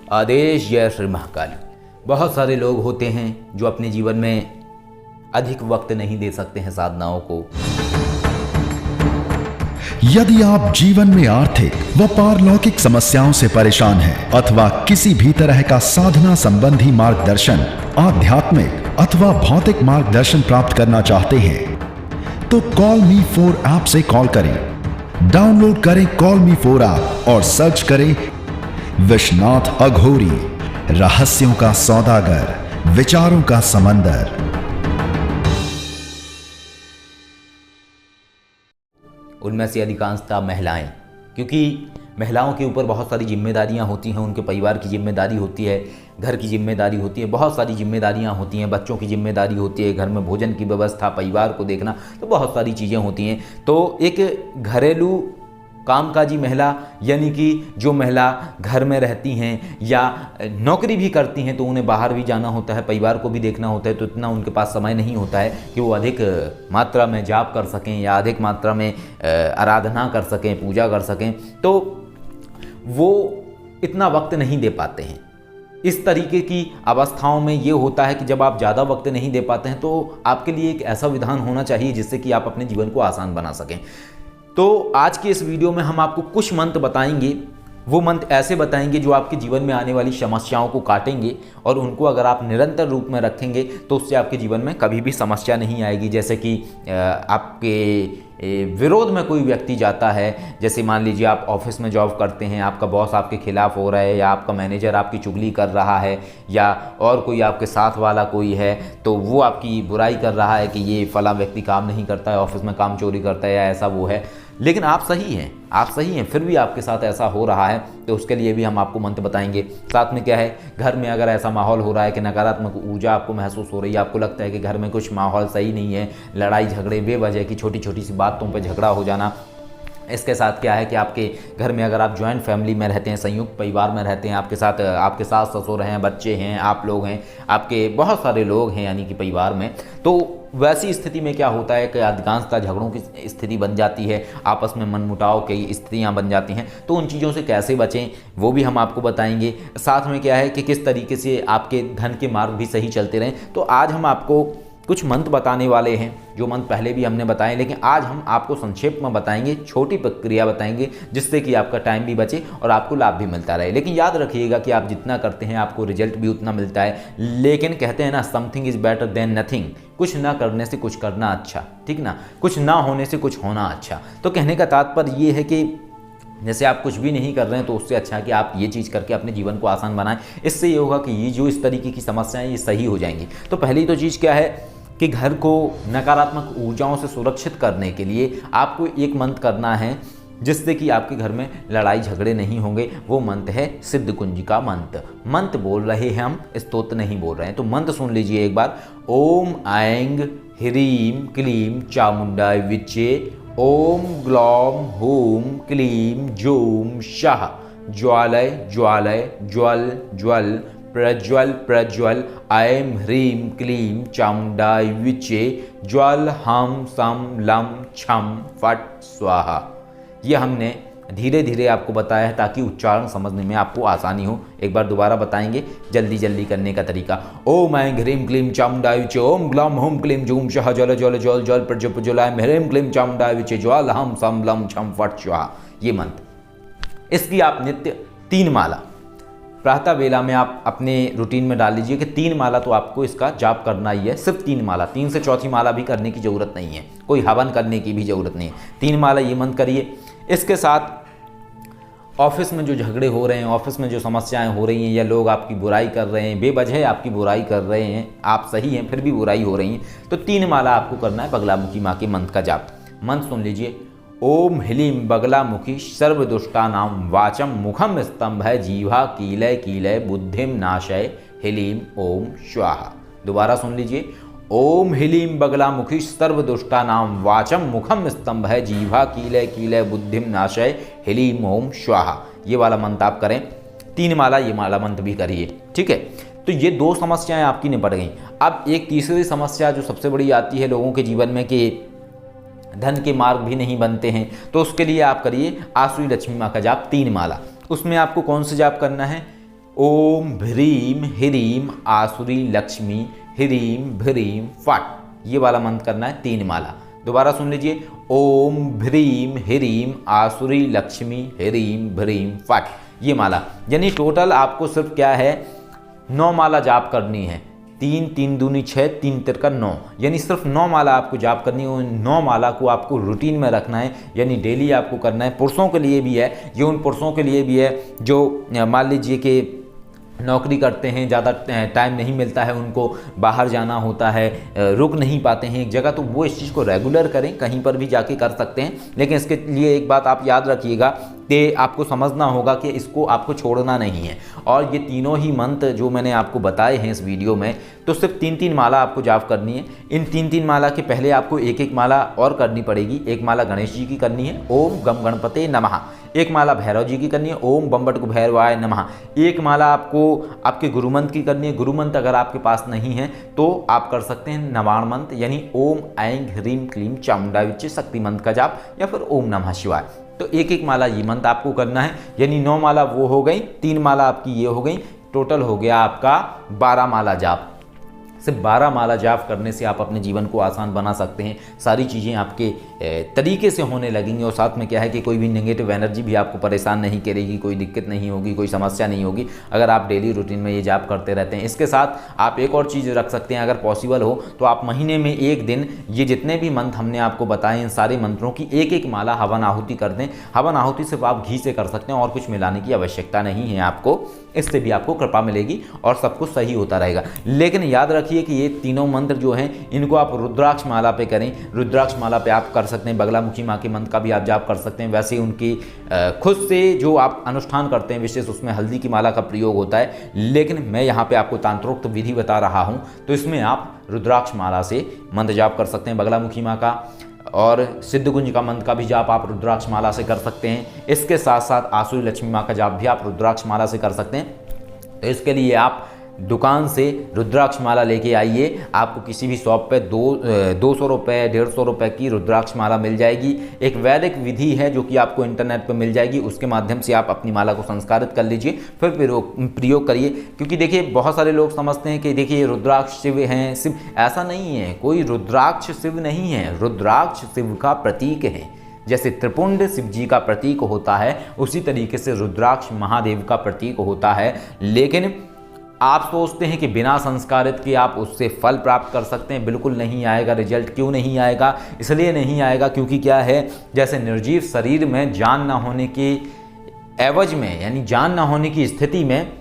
आदेश। जय श्री महाकाल। बहुत सारे लोग होते हैं जो अपने जीवन में अधिक वक्त नहीं दे सकते हैं साधनाओं को। यदि आप जीवन में आर्थिक व पारलौकिक समस्याओं से परेशान हैं अथवा किसी भी तरह का साधना संबंधी मार्गदर्शन, आध्यात्मिक अथवा भौतिक मार्गदर्शन प्राप्त करना चाहते हैं तो कॉल मी 4 ऐप से कॉल करें। डाउनलोड करें कॉल मी 4 ऐप और सर्च करें विश्वनाथ अघोरी, रहस्यों का सौदागर, विचारों का समंदर। उनमें से अधिकांशतः महिलाएं, क्योंकि महिलाओं के ऊपर बहुत सारी जिम्मेदारियां होती हैं। उनके परिवार की जिम्मेदारी होती है, घर की जिम्मेदारी होती है, बहुत सारी जिम्मेदारियां होती हैं, बच्चों की जिम्मेदारी होती है, घर में भोजन की व्यवस्था, परिवार को देखना, तो बहुत सारी चीज़ें होती हैं। तो एक घरेलू कामकाजी महिला यानी कि जो महिला घर में रहती हैं या नौकरी भी करती हैं तो उन्हें बाहर भी जाना होता है, परिवार को भी देखना होता है, तो इतना उनके पास समय नहीं होता है कि वो अधिक मात्रा में जाप कर सकें या अधिक मात्रा में आराधना कर सकें, पूजा कर सकें, तो वो इतना वक्त नहीं दे पाते हैं। इस तरीके की अवस्थाओं में ये होता है कि जब आप ज़्यादा वक्त नहीं दे पाते हैं तो आपके लिए एक ऐसा विधान होना चाहिए जिससे कि आप अपने जीवन को आसान बना सकें। तो आज के इस वीडियो में हम आपको कुछ मंत्र बताएंगे। वो मंत्र ऐसे बताएंगे जो आपके जीवन में आने वाली समस्याओं को काटेंगे और उनको अगर आप निरंतर रूप में रखेंगे तो उससे आपके जीवन में कभी भी समस्या नहीं आएगी। जैसे कि आपके विरोध में कोई व्यक्ति जाता है, जैसे मान लीजिए आप ऑफिस में जॉब करते हैं, आपका बॉस आपके खिलाफ हो रहा है या आपका मैनेजर आपकी चुगली कर रहा है या और कोई आपके साथ वाला कोई है तो वो आपकी बुराई कर रहा है कि ये फला व्यक्ति काम नहीं करता है, ऑफिस में काम चोरी करता है या ऐसा वो है, लेकिन आप सही हैं, फिर भी आपके साथ ऐसा हो रहा है, तो उसके लिए भी हम आपको मंत्र बताएंगे। साथ में क्या है, घर में अगर ऐसा माहौल हो रहा है कि नकारात्मक ऊर्जा आपको महसूस हो रही है, आपको लगता है कि घर में कुछ माहौल सही नहीं है, लड़ाई झगड़े बेवजह की छोटी छोटी सी बातों पे झगड़ा हो जाना। इसके साथ क्या है कि आपके घर में अगर आप जॉइंट फैमिली में रहते हैं, संयुक्त परिवार में रहते हैं, आपके साथ आपके सास ससुर हैं, बच्चे हैं, आप लोग हैं, आपके बहुत सारे लोग हैं यानी कि परिवार में, तो वैसी स्थिति में क्या होता है कि अधिकांशतः झगड़ों की स्थिति बन जाती है, आपस में मनमुटाव की स्थितियां बन जाती हैं। तो उन चीज़ों से कैसे बचें वो भी हम आपको बताएंगे। साथ में क्या है कि किस तरीके से आपके धन के मार्ग भी सही चलते रहें। तो आज हम आपको कुछ मंत्र बताने वाले हैं, जो मंत्र पहले भी हमने बताए, लेकिन आज हम आपको संक्षेप में बताएंगे, छोटी प्रक्रिया बताएंगे जिससे कि आपका टाइम भी बचे और आपको लाभ भी मिलता रहे। लेकिन याद रखिएगा कि आप जितना करते हैं आपको रिजल्ट भी उतना मिलता है। लेकिन कहते हैं ना, something is better than nothing. कुछ ना करने से कुछ करना अच्छा, ठीक ना, कुछ ना होने से कुछ होना अच्छा। तो कहने का तात्पर्य ये है कि जैसे आप कुछ भी नहीं कर रहे हैं तो उससे अच्छा है कि आप ये चीज़ करके अपने जीवन को आसान बनाएं। इससे ये होगा कि ये जो इस तरीके की समस्याएं ये सही हो जाएंगी। तो पहली तो चीज़ क्या है कि घर को नकारात्मक ऊर्जाओं से सुरक्षित करने के लिए आपको एक मंत्र करना है जिससे कि आपके घर में लड़ाई झगड़े नहीं होंगे। वो मंत्र है सिद्ध कुंजिका मंत्र। मंत्र बोल रहे हैं हम, स्तोत्र नहीं बोल रहे हैं। तो मंत्र सुन लीजिए एक बार। ओम ऐंग ह्रीं क्लीं चामुंडाय विच्चे, ओम ग्लौम हूं क्लीं जूं शाह, ज्वालय ज्वालय ज्वल ज्वल प्रज्वल प्रज्वल, ऐं ह्रीं क्लीं चामुंडाय विच्चे, ज्वल हम सम लम छम फट स्वाहा। ये हमने धीरे धीरे आपको बताया है ताकि उच्चारण समझने में आपको आसानी हो। एक बार दोबारा बताएंगे जल्दी जल्दी करने का तरीका। ओम ऐं ह्रीं क्लीं चामुंडाय विच्चे, ओम ग्लौम हूं क्लीं जूं शाह, ज्वल ज्वल ज्वल ज्वल प्रज्वल प्रज्वल, ऐं ह्रीं क्लीं चामुंडाय विच्चे, ज्वल हम सम लम छम फट स्वाहा। ये मंत्र, इसकी आप नित्य 3 माला प्रातः वेला में आप अपने रूटीन में डाल लीजिए कि 3 माला तो आपको इसका जाप करना ही है। सिर्फ 3 माला, 3 से चौथी माला भी करने की ज़रूरत नहीं है, कोई हवन करने की भी ज़रूरत नहीं है। 3 माला ये मंत्र करिए। इसके साथ ऑफिस में जो झगड़े हो रहे हैं, ऑफिस में जो समस्याएं हो रही हैं या लोग आपकी बुराई कर रहे हैं, बेवजह आपकी बुराई कर रहे हैं, आप सही हैं फिर भी बुराई हो रही है, तो 3 माला आपको करना है बगलामुखी माँ के मंत्र का जाप। मंत्र सुन लीजिए। ओम ह्लीं बगलामुखी सर्वदुष्टानां वाचम मुखम स्तंभय जीवा कीलय कीलय बुद्धिं नाशय ह्लीं ओम स्वाहा। दोबारा सुन लीजिए। ओम ह्लीं बगलामुखी सर्वदुष्टानां वाचम मुखम स्तंभय जीवा कीलय कीलय बुद्धिं नाशय ह्लीं ओम स्वाहा। ये वाला मंत्र आप करें। 3 माला ये माला मंत्र भी करिए, ठीक है। तो ये 2 समस्याएं आपकी निपट गई। अब एक तीसरी समस्या जो सबसे बड़ी आती है लोगों के जीवन में कि धन के मार्ग भी नहीं बनते हैं, तो उसके लिए आप करिए आसुरी लक्ष्मी माँ का जाप 3 माला। उसमें आपको कौन सा जाप करना है? ओम भ्रीम ह्रीम आसुरी लक्ष्मी ह्रीम भ्रीम फट, ये वाला मंत्र करना है 3 माला। दोबारा सुन लीजिए, ओम भ्रीम ह्रीम आसुरी लक्ष्मी ह्रीम भ्रीम फट, ये माला। यानी टोटल आपको सिर्फ क्या है 9 माला जाप करनी है। 3 3 दूनी 6, 3 तिरका 9, यानी सिर्फ 9 माला आपको जाप करनी है। 9 माला को आपको रूटीन में रखना है, यानी डेली आपको करना है। पुरुषों के लिए भी है, ये उन पुरुषों के लिए भी है जो मान लीजिए कि नौकरी करते हैं, ज़्यादा टाइम नहीं मिलता है, उनको बाहर जाना होता है, रुक नहीं पाते हैं एक जगह, तो वो इस चीज़ को रेगुलर करें, कहीं पर भी जाके कर सकते हैं। लेकिन इसके लिए एक बात आप याद रखिएगा कि आपको समझना होगा कि इसको आपको छोड़ना नहीं है। और ये तीनों ही मंत्र जो मैंने आपको बताए हैं इस वीडियो में, तो सिर्फ 3-3 माला आपको जाप करनी है। इन 3-3 माला के पहले आपको एक माला और करनी पड़ेगी। एक माला गणेश जी की करनी है, ओम गम गणपते नमः। एक माला भैरव जी की करनी है, ओम बम बट भैरवाय नमः। एक माला आपको आपके गुरु मंत्र की करनी है। गुरु मंत्र अगर आपके पास नहीं है तो आप कर सकते हैं नवाण मंत्र, यानी ओम ऐं ह्रीम क्लीम चामुंडा विच्चे शक्ति मंत्र का जाप, या फिर ओम नमः शिवाय। तो एक माला ये मंत्र आपको करना है, यानी 9 माला वो हो गई, 3 माला आपकी ये हो गई, टोटल हो गया आपका 12 माला जाप। सिर्फ 12 माला जाप करने से आप अपने जीवन को आसान बना सकते हैं। सारी चीज़ें आपके तरीके से होने लगेंगी, और साथ में क्या है कि कोई भी नेगेटिव एनर्जी भी आपको परेशान नहीं करेगी, कोई दिक्कत नहीं होगी, कोई समस्या नहीं होगी, अगर आप डेली रूटीन में ये जाप करते रहते हैं। इसके साथ आप एक और चीज़ रख सकते हैं, अगर पॉसिबल हो तो आप महीने में एक दिन ये जितने भी मंत्र हमने आपको बताए, इन सारे मंत्रों की एक माला हवन आहुति कर दें। हवन आहुति सिर्फ आप घी से कर सकते हैं और कुछ मिलाने की आवश्यकता नहीं है आपको, इससे भी आपको कृपा मिलेगी और सब कुछ सही होता रहेगा। लेकिन याद रखिए कि ये तीनों मंत्र जो हैं इनको आप रुद्राक्ष माला पे करें। रुद्राक्ष माला पे आप कर सकते हैं, बगलामुखी माँ के मंत्र का भी आप जाप कर सकते हैं। वैसे उनकी खुद से जो आप अनुष्ठान करते हैं विशेष, उसमें हल्दी की माला का प्रयोग होता है, लेकिन मैं यहाँ पे आपको तांत्रोक्त विधि बता रहा हूँ, तो इसमें आप रुद्राक्ष माला से मंत्र जाप कर सकते हैं बगलामुखी माँ का, और सिद्धगुंज का मंत्र का भी जाप आप रुद्राक्ष माला से कर सकते हैं। इसके साथ साथ आसुरी लक्ष्मी माँ का जाप भी आप रुद्राक्ष माला से कर सकते हैं। तो इसके लिए आप दुकान से रुद्राक्ष माला लेके आइए। आपको किसी भी शॉप पे 200 रुपये 150 रुपये की रुद्राक्ष माला मिल जाएगी। एक वैदिक विधि है जो कि आपको इंटरनेट पर मिल जाएगी, उसके माध्यम से आप अपनी माला को संस्कारित कर लीजिए, फिर प्रयोग करिए। क्योंकि देखिए बहुत सारे लोग समझते हैं कि देखिए रुद्राक्ष शिव हैं, शिव, ऐसा नहीं है, कोई रुद्राक्ष शिव नहीं है। रुद्राक्ष शिव का प्रतीक है, जैसे त्रिपुंड शिव जी का प्रतीक होता है, उसी तरीके से रुद्राक्ष महादेव का प्रतीक होता है। लेकिन आप सोचते हैं कि बिना संस्कारित के आप उससे फल प्राप्त कर सकते हैं, बिल्कुल नहीं आएगा रिजल्ट। क्यों नहीं आएगा? इसलिए नहीं आएगा क्योंकि क्या है, जैसे निर्जीव शरीर में जान ना होने के एवज में, यानी जान ना होने की स्थिति में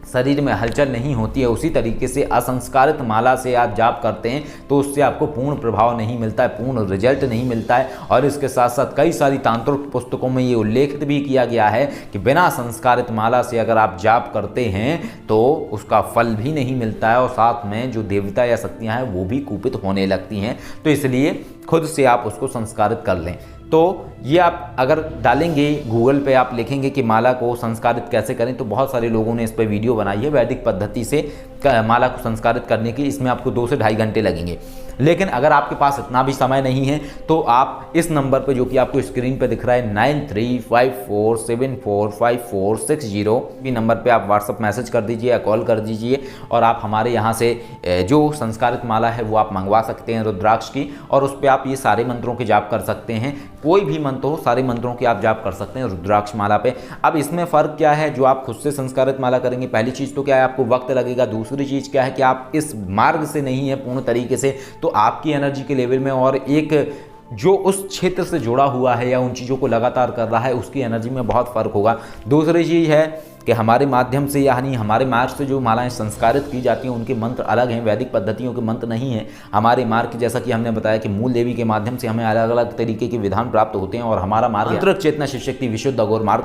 शरीर में हलचल नहीं होती है, उसी तरीके से असंस्कारित माला से आप जाप करते हैं तो उससे आपको पूर्ण प्रभाव नहीं मिलता है, पूर्ण रिजल्ट नहीं मिलता है। और इसके साथ साथ कई सारी तांत्रिक पुस्तकों में ये उल्लेखित भी किया गया है कि बिना संस्कारित माला से अगर आप जाप करते हैं तो उसका फल भी नहीं मिलता है, और साथ में जो देवता या शक्तियाँ हैं वो भी कुपित होने लगती हैं। तो इसलिए खुद से आप उसको संस्कारित कर लें। तो ये आप अगर डालेंगे गूगल पे, आप लिखेंगे कि माला को संस्कारित कैसे करें, तो बहुत सारे लोगों ने इस पर वीडियो बनाई है वैदिक पद्धति से माला को संस्कारित करने की। इसमें आपको 2 से ढाई घंटे लगेंगे। लेकिन अगर आपके पास इतना भी समय नहीं है तो आप इस नंबर पे जो कि आपको स्क्रीन पे दिख रहा है 9354745460 भी नंबर पे आप व्हाट्सअप मैसेज कर दीजिए या कॉल कर दीजिए, और आप हमारे यहाँ से जो संस्कारित माला है वो आप मंगवा सकते हैं रुद्राक्ष की, और उस पर आप ये सारे मंत्रों के जाप कर सकते हैं। कोई भी मंत्र हो, सारे मंत्रों के आप जाप कर सकते हैं रुद्राक्ष माला पे। अब इसमें फ़र्क क्या है, जो आप खुद से संस्कारित माला करेंगे, पहली चीज़ तो क्या है आपको वक्त लगेगा, दूसरी चीज़ क्या है कि आप इस मार्ग से नहीं है पूर्ण तरीके से, तो आपकी एनर्जी के लेवल में और एक जो उस क्षेत्र से जुड़ा हुआ है या उन चीज़ों को लगातार कर रहा है उसकी एनर्जी में बहुत फ़र्क होगा। दूसरी चीज़ है कि हमारे माध्यम से यानी हमारे मार्ग से जो मालाएं संस्कारित की जाती हैं उनके मंत्र अलग हैं, वैदिक पद्धतियों के मंत्र नहीं हैं। हमारे मार्ग जैसा कि हमने बताया कि मूल देवी के माध्यम से हमें अलग अलग तरीके के विधान प्राप्त होते हैं, और हमारा मार्ग आंतरिक चेतना शिव शक्ति विशुद्ध अघोर मार्ग।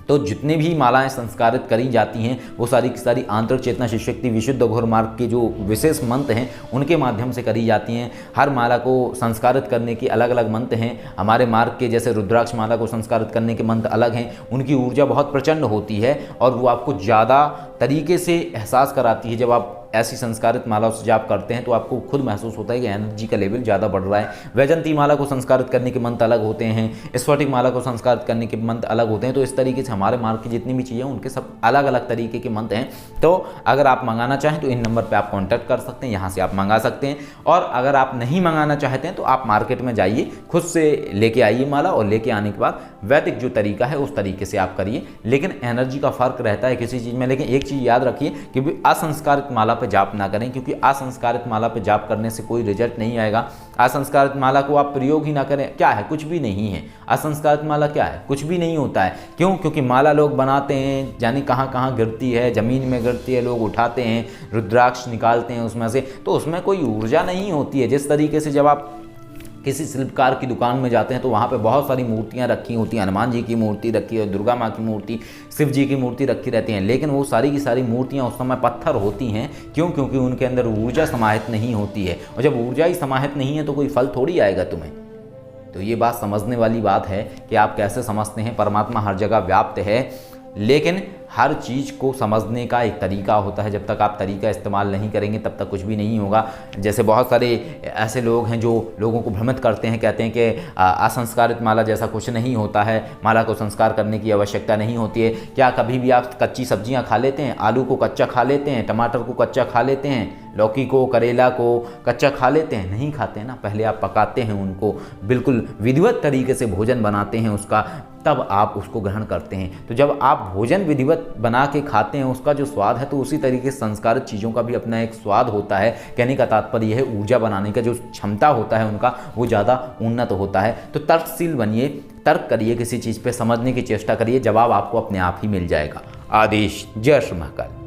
तो जितने भी मालाएं संस्कारित करी जाती हैं वो सारी की सारी आंतरिक चेतना शिव शक्ति विशुद्ध अघोर मार्ग के जो विशेष मंत्र हैं उनके माध्यम से करी जाती हैं। हर माला को संस्कारित करने के अलग अलग मंत्र हैं। हमारे मार्ग के जैसे रुद्राक्ष माला को संस्कारित करने के मंत्र अलग हैं, उनकी ऊर्जा बहुत प्रचंड होती है और वो आपको ज़्यादा तरीके से एहसास कराती है। जब आप ऐसी संस्कारित मालाओं से जाप करते हैं तो आपको खुद महसूस होता है कि एनर्जी का लेवल ज़्यादा बढ़ रहा है। वैजंती माला को संस्कारित करने के मंत्र अलग होते हैं, स्फटिक माला को संस्कारित करने के मंत्र अलग होते हैं। तो इस तरीके से हमारे मार्ग की जितनी भी चीज़ें हैं उनके सब अलग अलग तरीके के मंत्र हैं। तो अगर आप मंगाना चाहें तो इन नंबर पर आप कॉन्टैक्ट कर सकते हैं, यहाँ से आप मंगा सकते हैं। और अगर आप नहीं मंगाना चाहते हैं तो आप मार्केट में जाइए, खुद से लेके आइए माला, और लेके आने के बाद वैदिक जो तरीका है उस तरीके से आप करिए। लेकिन एनर्जी का फर्क रहता है किसी चीज़ में। लेकिन एक चीज़ याद रखिए कि असंस्कारित माला पे जाप ना करें, क्योंकि असंस्कारित माला पे जाप करने से कोई रिजल्ट नहीं आएगा। असंस्कारित माला को आप प्रयोग ही ना करें। क्या है? कुछ भी नहीं है। असंस्कारित माला क्या है? कुछ भी नहीं होता है। क्यों? क्योंकि माला लोग बनाते हैं, जाने कहाँ कहाँ गिरती है, ज़मीन में गिरती है, लोग उठाते हैं, रुद्राक्ष निकालते हैं उसमें से, तो उसमें कोई ऊर्जा नहीं होती है। जिस तरीके से जब आप किसी शिल्पकार की दुकान में जाते हैं तो वहाँ पे बहुत सारी मूर्तियाँ रखी होती हैं, हनुमान जी की मूर्ति रखी है, दुर्गा माँ की मूर्ति, शिव जी की मूर्ति रखी रहती हैं, लेकिन वो सारी की सारी मूर्तियाँ उस समय पत्थर होती हैं। क्यों? क्योंकि उनके अंदर ऊर्जा समाहित नहीं होती है, और जब ऊर्जा ही समाहित नहीं है तो कोई फल थोड़ी आएगा तुम्हें। तो ये बात समझने वाली बात है कि आप कैसे समझते हैं। परमात्मा हर जगह व्याप्त है, लेकिन हर चीज़ को समझने का एक तरीका होता है। जब तक आप तरीका इस्तेमाल नहीं करेंगे तब तक कुछ भी नहीं होगा। जैसे बहुत सारे ऐसे लोग हैं जो लोगों को भ्रमित करते हैं, कहते हैं कि असंस्कारित माला जैसा कुछ नहीं होता है, माला को संस्कार करने की आवश्यकता नहीं होती है। क्या कभी भी आप कच्ची सब्जियां खा लेते हैं? आलू को कच्चा खा लेते हैं, टमाटर को कच्चा खा लेते हैं, लौकी को, करेला को कच्चा खा लेते हैं? नहीं खाते हैं ना। पहले आप पकाते हैं उनको, बिल्कुल विधिवत तरीके से भोजन बनाते हैं उसका, तब आप उसको ग्रहण करते हैं। तो जब आप भोजन विधिवत बना के खाते हैं, उसका जो स्वाद है, तो उसी तरीके से संस्कारित चीज़ों का भी अपना एक स्वाद होता है। कहने का तात्पर्य यह है, ऊर्जा बनाने का जो क्षमता होता है उनका, वो ज़्यादा उन्नत होता है। तो तर्कशील बनिए, तर्क करिए, किसी चीज़ पे समझने की चेष्टा करिए, जवाब आपको अपने आप ही मिल जाएगा। आदेश। जय श्री महाकाल।